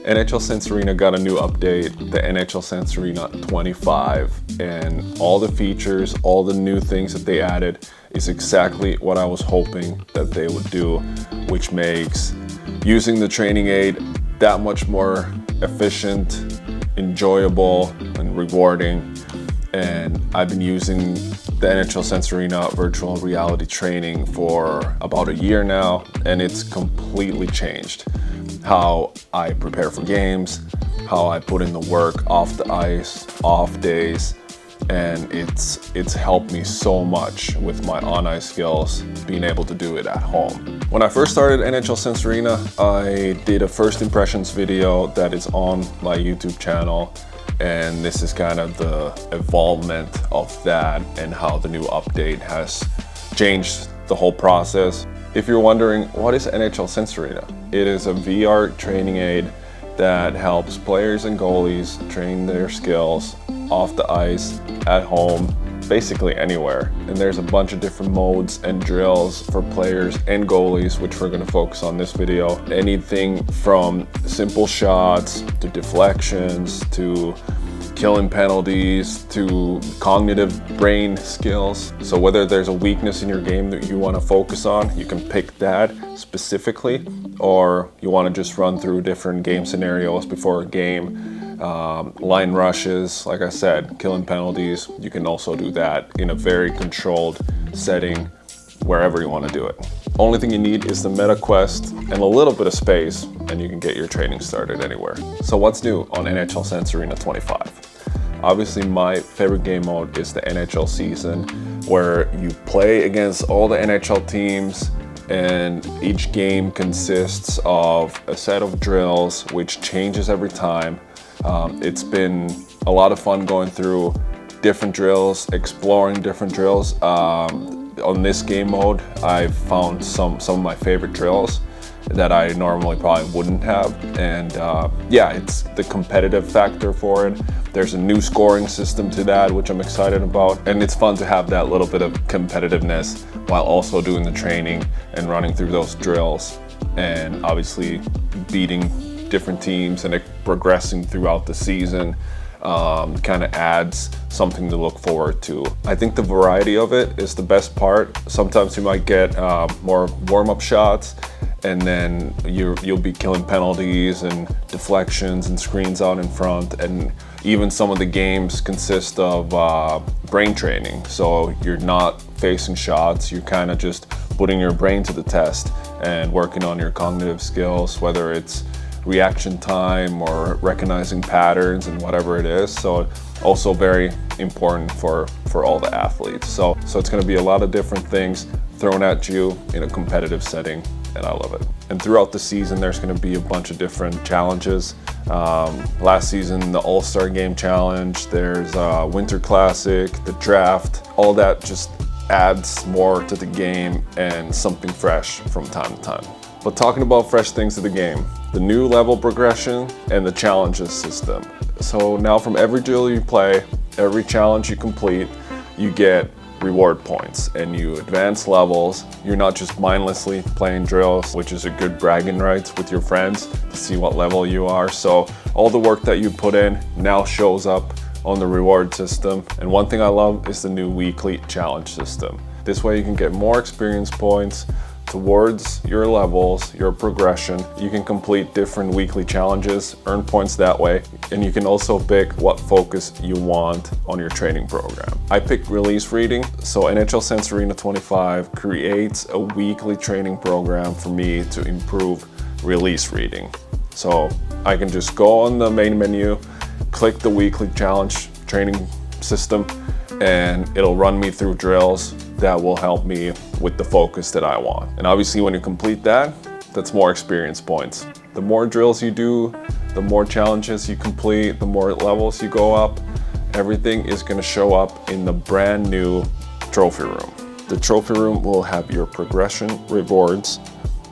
NHL Sense Arena got a new update, the NHL Sense Arena 25, and all the features, all the new things that they added is exactly what I was hoping that they would do, which makes using the training aid that much more efficient, enjoyable, and rewarding. And I've been using the NHL Sense Arena virtual reality training for about a year now, and it's completely changed how I prepare for games, how I put in the work off the ice, off days, and it's helped me so much with my on-ice skills, being able to do it at home. When I first started NHL Sense Arena, I did a first impressions video that is on my YouTube channel, and this is kind of the evolvement of that and how the new update has changed the whole process. If you're wondering, what is NHL Sense Arena? It is a VR training aid that helps players and goalies train their skills off the ice, at home, basically anywhere. And there's a bunch of different modes and drills for players and goalies, which we're gonna focus on this video. Anything from simple shots to deflections to killing penalties to cognitive brain skills. So whether there's a weakness in your game that you want to focus on, you can pick that specifically, or you want to just run through different game scenarios before a game, line rushes, like I said, killing penalties. You can also do that in a very controlled setting wherever you want to do it. Only thing you need is the Meta Quest and a little bit of space, and you can get your training started anywhere. So what's new on NHL Sense Arena 25? Obviously, my favorite game mode is the NHL season, where you play against all the NHL teams, and each game consists of a set of drills, which changes every time. It's been a lot of fun going through different drills, exploring different drills. On this game mode, I've found some of my favorite drills that I normally probably wouldn't have, and yeah, it's the competitive factor for it. There's a new scoring system to that, which I'm excited about, and it's fun to have that little bit of competitiveness while also doing the training and running through those drills, and obviously beating different teams and progressing throughout the season. Kind of adds something to look forward to. I think the variety of it is the best part. Sometimes you might get more warm-up shots, and then you'll be killing penalties and deflections and screens out in front, and even some of the games consist of brain training. So you're not facing shots, you're kind of just putting your brain to the test and working on your cognitive skills, whether it's reaction time or recognizing patterns and whatever it is. So also very important for all the athletes. So it's going to be a lot of different things thrown at you in a competitive setting, and I love it. And throughout the season, there's going to be a bunch of different challenges. Last season, the All-Star Game Challenge, there's Winter Classic, the Draft, all that just adds more to the game and something fresh from time to time. But talking about fresh things to the game, the new level progression and the challenges system. So now from every drill you play, every challenge you complete, you get reward points and you advance levels. You're not just mindlessly playing drills, which is a good bragging rights with your friends to see what level you are. So all the work that you put in now shows up on the reward system. And one thing I love is the new weekly challenge system. This way you can get more experience points towards your levels, your progression. You can complete different weekly challenges, earn points that way, and you can also pick what focus you want on your training program. I picked release reading, so NHL Sense Arena 25 creates a weekly training program for me to improve release reading. So I can just go on the main menu, click the weekly challenge training system, and it'll run me through drills that will help me with the focus that I want. And obviously when you complete that, that's more experience points. The more drills you do, the more challenges you complete, the more levels you go up, everything is gonna show up in the brand new trophy room. The trophy room will have your progression rewards,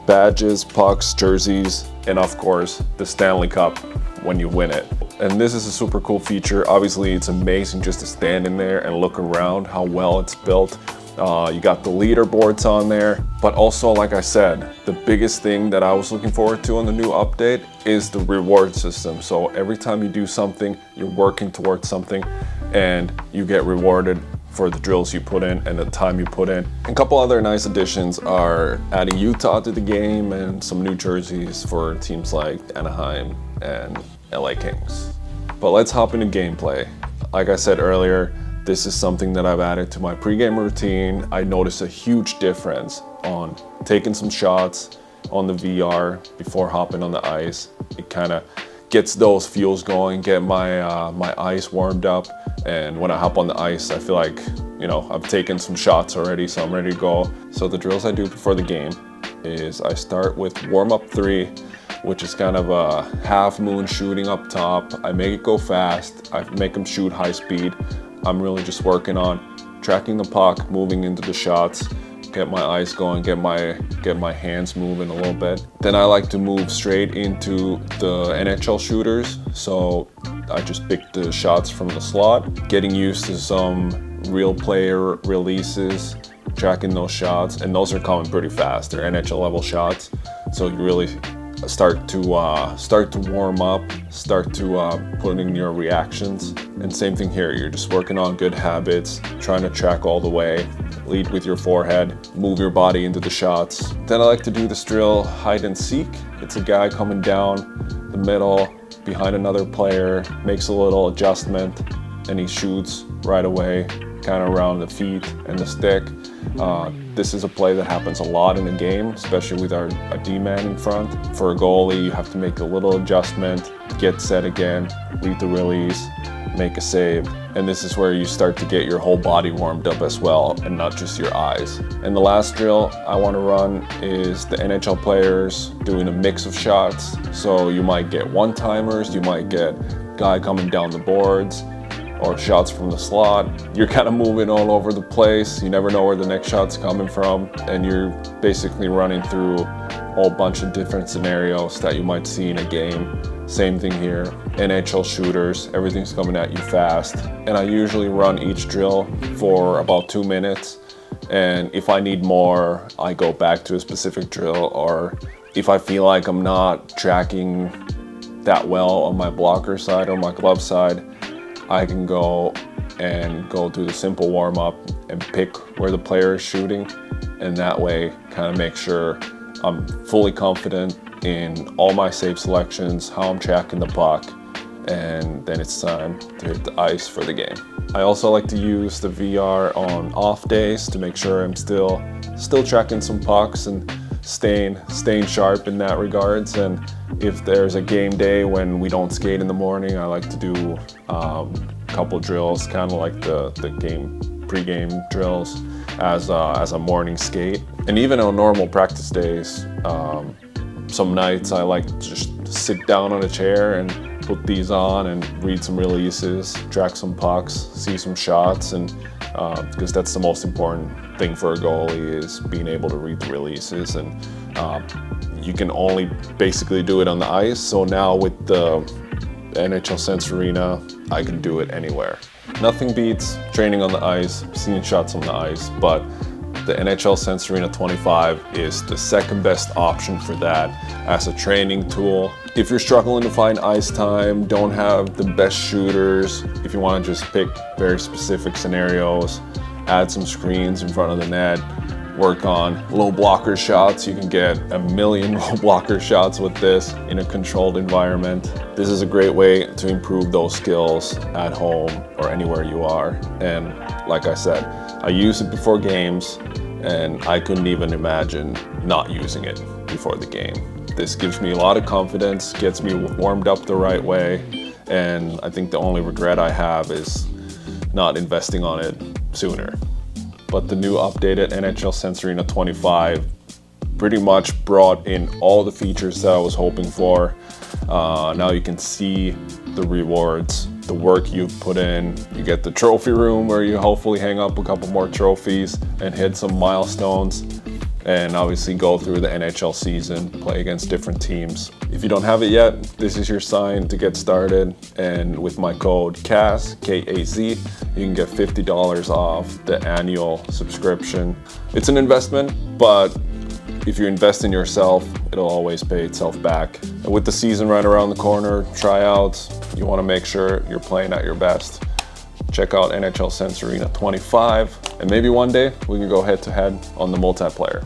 badges, pucks, jerseys, and of course, the Stanley Cup when you win it. And this is a super cool feature. Obviously, it's amazing just to stand in there and look around how well it's built. You got the leaderboards on there, but also, like I said, the biggest thing that I was looking forward to on the new update is the reward system. So every time you do something, you're working towards something and you get rewarded for the drills you put in and the time you put in. A couple other nice additions are adding Utah to the game and some new jerseys for teams like Anaheim and LA Kings. But let's hop into gameplay. Like I said earlier, this is something that I've added to my pregame routine. I noticed a huge difference on taking some shots on the VR before hopping on the ice. It kind of gets those fuels going, get my my ice warmed up, and when I hop on the ice, I feel like, you know, I've taken some shots already, so I'm ready to go. So the drills I do before the game is I start with warm-up 3, which is kind of a half moon shooting up top. I make it go fast, I make them shoot high speed. I'm really just working on tracking the puck, moving into the shots, get my ice going, get my hands moving a little bit. Then I like to move straight into the NHL shooters. So I just pick the shots from the slot, getting used to some real player releases, tracking those shots, and those are coming pretty fast. They're NHL level shots, so you really start to warm up, start to put in your reactions. And same thing here, you're just working on good habits, trying to track all the way, lead with your forehead, move your body into the shots. Then I like to do this drill, hide and seek. It's a guy coming down the middle behind another player, makes a little adjustment, and he shoots right away, kind of around the feet and the stick. This is a play that happens a lot in the game, especially with our D-man in front. For a goalie, you have to make a little adjustment, get set again, lead the release, make a save. And this is where you start to get your whole body warmed up as well, and not just your eyes. And the last drill I want to run is the NHL players doing a mix of shots. So you might get one-timers, you might get guy coming down the boards, or shots from the slot. You're kind of moving all over the place. You never know where the next shot's coming from, and you're basically running through a whole bunch of different scenarios that you might see in a game. Same thing here, NHL shooters, everything's coming at you fast. And I usually run each drill for about 2 minutes, and if I need more, I go back to a specific drill, or if I feel like I'm not tracking that well on my blocker side or my glove side, I can go through the simple warm-up and pick where the player is shooting, and that way kind of make sure I'm fully confident in all my save selections, how I'm tracking the puck, and then it's time to hit the ice for the game. I also like to use the VR on off days to make sure I'm still tracking some pucks and staying sharp in that regards. And if there's a game day when we don't skate in the morning, I like to do a couple drills, kind of like the pre-game drills as a morning skate. And even on normal practice days, some nights I like to just sit down on a chair and put these on and read some releases, track some pucks, see some shots, and because that's the most important thing for a goalie, is being able to read the releases. And you can only basically do it on the ice. So now with the NHL Sense Arena, I can do it anywhere. Nothing beats training on the ice, seeing shots on the ice, but the NHL Sense Arena 25 is the second best option for that as a training tool. If you're struggling to find ice time, don't have the best shooters, if you want to just pick very specific scenarios, add some screens in front of the net, work on low blocker shots. You can get a million low blocker shots with this in a controlled environment. This is a great way to improve those skills at home or anywhere you are. And like I said, I use it before games, and I couldn't even imagine not using it before the game. This gives me a lot of confidence, gets me warmed up the right way, and I think the only regret I have is not investing on it sooner. But the new updated NHL Sense Arena 25 pretty much brought in all the features that I was hoping for. Now you can see the rewards, the work you've put in. You get the trophy room where you hopefully hang up a couple more trophies and hit some milestones. and obviously go through the NHL season, play against different teams. If you don't have it yet, this is your sign to get started. And with my code KAZ, K-A-Z, you can get $50 off the annual subscription. It's an investment, but if you invest in yourself, it'll always pay itself back. And with the season right around the corner, tryouts, you want to make sure you're playing at your best. Check out NHL Sense Arena 25, and maybe one day we can go head to head on the multiplayer.